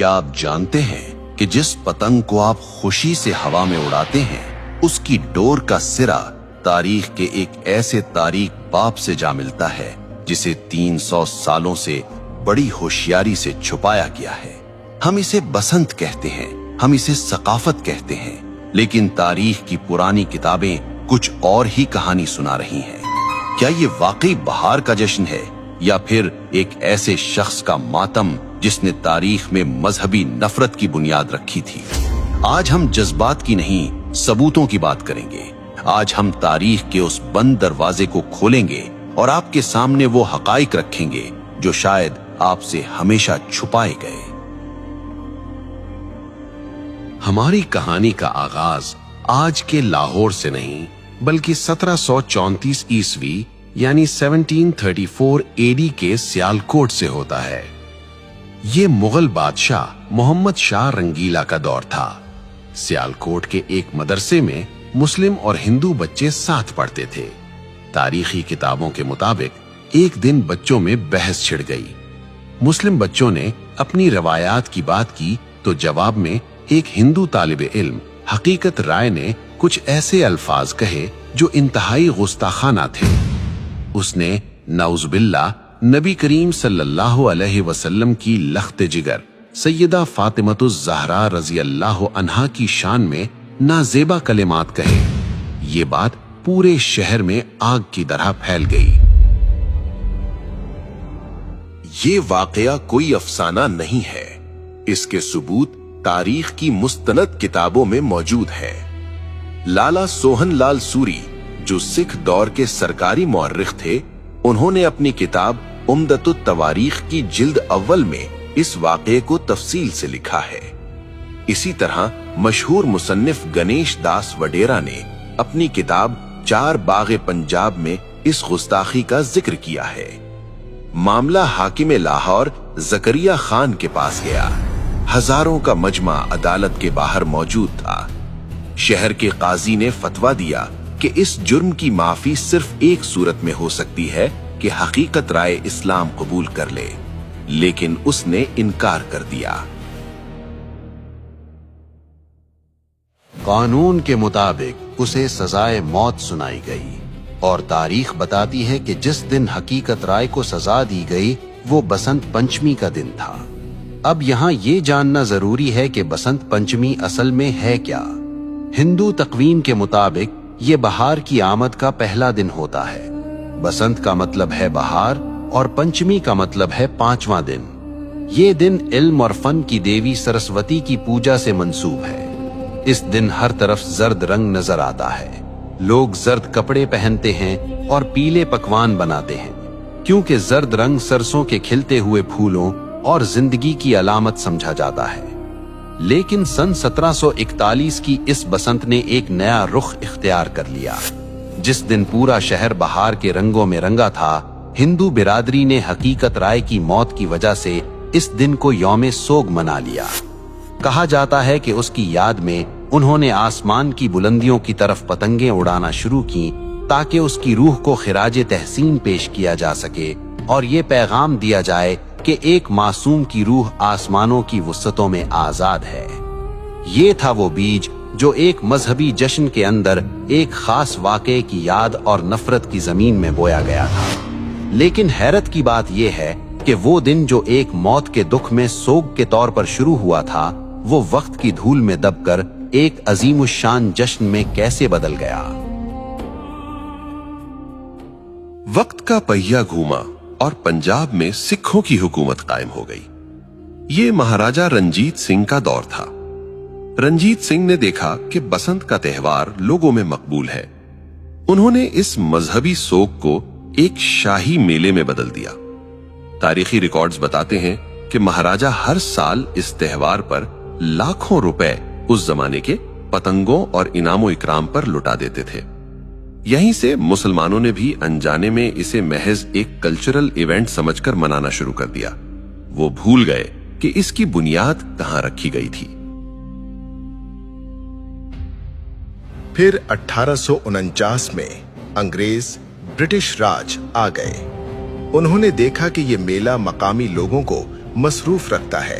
کیا آپ جانتے ہیں کہ جس پتنگ کو آپ خوشی سے ہوا میں اڑاتے ہیں اس کی ڈور کا سرا تاریخ کے ایک ایسے تاریک باپ سے جا ملتا ہے جسے 300 سالوں سے بڑی ہوشیاری سے چھپایا گیا ہے۔ ہم اسے بسنت کہتے ہیں، ہم اسے ثقافت کہتے ہیں، لیکن تاریخ کی پرانی کتابیں کچھ اور ہی کہانی سنا رہی ہیں۔ کیا یہ واقعی بہار کا جشن ہے یا پھر ایک ایسے شخص کا ماتم جس نے تاریخ میں مذہبی نفرت کی بنیاد رکھی تھی؟ آج ہم جذبات کی نہیں، ثبوتوں کی بات کریں گے۔ آج ہم تاریخ کے اس بند دروازے کو کھولیں گے اور آپ کے سامنے وہ حقائق رکھیں گے جو شاید آپ سے ہمیشہ چھپائے گئے۔ ہماری کہانی کا آغاز آج کے لاہور سے نہیں بلکہ 1734 عیسوی یعنی 1734 AD کے سیالکوٹ سے ہوتا ہے۔ یہ مغل بادشاہ محمد شاہ رنگیلا کا دور تھا۔ سیالکوٹ کے ایک مدرسے میں مسلم اور ہندو بچے ساتھ پڑھتے تھے۔ تاریخی کتابوں کے مطابق ایک دن بچوں میں بحث چھڑ گئی۔ مسلم بچوں نے اپنی روایات کی بات کی تو جواب میں ایک ہندو طالب علم حقیقت رائے نے کچھ ایسے الفاظ کہے جو انتہائی گستاخانہ تھے۔ اس نے نعوذ باللہ نبی کریم صلی اللہ علیہ وسلم کی لخت جگر سیدہ فاطمۃ الزہرا رضی اللہ عنہا کی شان میں نازیبا کلمات کہے۔ یہ بات پورے شہر میں آگ کی طرح پھیل گئی۔ یہ واقعہ کوئی افسانہ نہیں ہے، اس کے ثبوت تاریخ کی مستند کتابوں میں موجود ہے۔ لالا سوہن لال سوری جو سکھ دور کے سرکاری مورخ تھے، انہوں نے اپنی کتاب عمدۃ التواریخ کی جلد اول میں اس واقعے کو تفصیل سے لکھا ہے۔ اسی طرح مشہور مصنف گنیش داس وڈیرا نے اپنی کتاب چار باغ پنجاب میں اس گستاخی کا ذکر کیا ہے۔ معاملہ حاکم لاہور زکریا خان کے پاس گیا۔ ہزاروں کا مجمع عدالت کے باہر موجود تھا۔ شہر کے قاضی نے فتویٰ دیا کہ اس جرم کی معافی صرف ایک صورت میں ہو سکتی ہے کہ حقیقت رائے اسلام قبول کر لے، لیکن اس نے انکار کر دیا۔ قانون کے مطابق اسے سزائے موت سنائی گئی اور تاریخ بتاتی ہے کہ جس دن حقیقت رائے کو سزا دی گئی وہ بسنت پنچمی کا دن تھا۔ اب یہاں یہ جاننا ضروری ہے کہ بسنت پنچمی اصل میں ہے کیا؟ ہندو تقویم کے مطابق یہ بہار کی آمد کا پہلا دن ہوتا ہے۔ بسنت کا مطلب ہے بہار اور پنچمی کا مطلب ہے 5واں دن۔ یہ دن علم اور فن کی دیوی سرسوتی کی پوجا سے منسوب ہے۔ اس دن ہر طرف زرد رنگ نظر آتا ہے۔ لوگ زرد کپڑے پہنتے ہیں اور پیلے پکوان بناتے ہیں کیونکہ زرد رنگ سرسوں کے کھلتے ہوئے پھولوں اور زندگی کی علامت سمجھا جاتا ہے۔ لیکن سن 1741 کی اس بسنت نے ایک نیا رخ اختیار کر لیا۔ جس دن پورا شہر بہار کے رنگوں میں رنگا تھا، ہندو برادری نے حقیقت رائے کی موت کی وجہ سے اس دن کو یوم سوگ منا لیا۔ کہا جاتا ہے کہ اس کی یاد میں انہوں نے آسمان کی بلندیوں کی طرف پتنگیں اڑانا شروع کی تاکہ اس کی روح کو خراج تحسین پیش کیا جا سکے اور یہ پیغام دیا جائے کہ ایک معصوم کی روح آسمانوں کی وسعتوں میں آزاد ہے۔ یہ تھا وہ بیج جو ایک مذہبی جشن کے اندر ایک خاص واقعے کی یاد اور نفرت کی زمین میں بویا گیا تھا۔ لیکن حیرت کی بات یہ ہے کہ وہ دن جو ایک موت کے دکھ میں سوگ کے طور پر شروع ہوا تھا، وہ وقت کی دھول میں دب کر ایک عظیم الشان جشن میں کیسے بدل گیا؟ وقت کا پہیہ گھوما اور پنجاب میں سکھوں کی حکومت قائم ہو گئی۔ یہ مہاراجہ رنجیت سنگھ کا دور تھا۔ رنجیت سنگھ نے دیکھا کہ بسنت کا تہوار لوگوں میں مقبول ہے۔ انہوں نے اس مذہبی سوگ کو ایک شاہی میلے میں بدل دیا۔ تاریخی ریکارڈز بتاتے ہیں کہ مہاراجہ ہر سال اس تہوار پر لاکھوں روپے اس زمانے کے پتنگوں اور انعام و اکرام پر لٹا دیتے تھے۔ یہیں سے مسلمانوں نے بھی انجانے میں اسے محض ایک کلچرل ایونٹ سمجھ کر منانا شروع کر دیا۔ وہ بھول گئے کہ اس کی بنیاد کہاں رکھی گئی تھی۔ پھر 1849 میں انگریز برٹش راج آ گئے۔ انہوں نے دیکھا کہ یہ میلہ مقامی لوگوں کو مصروف رکھتا ہے۔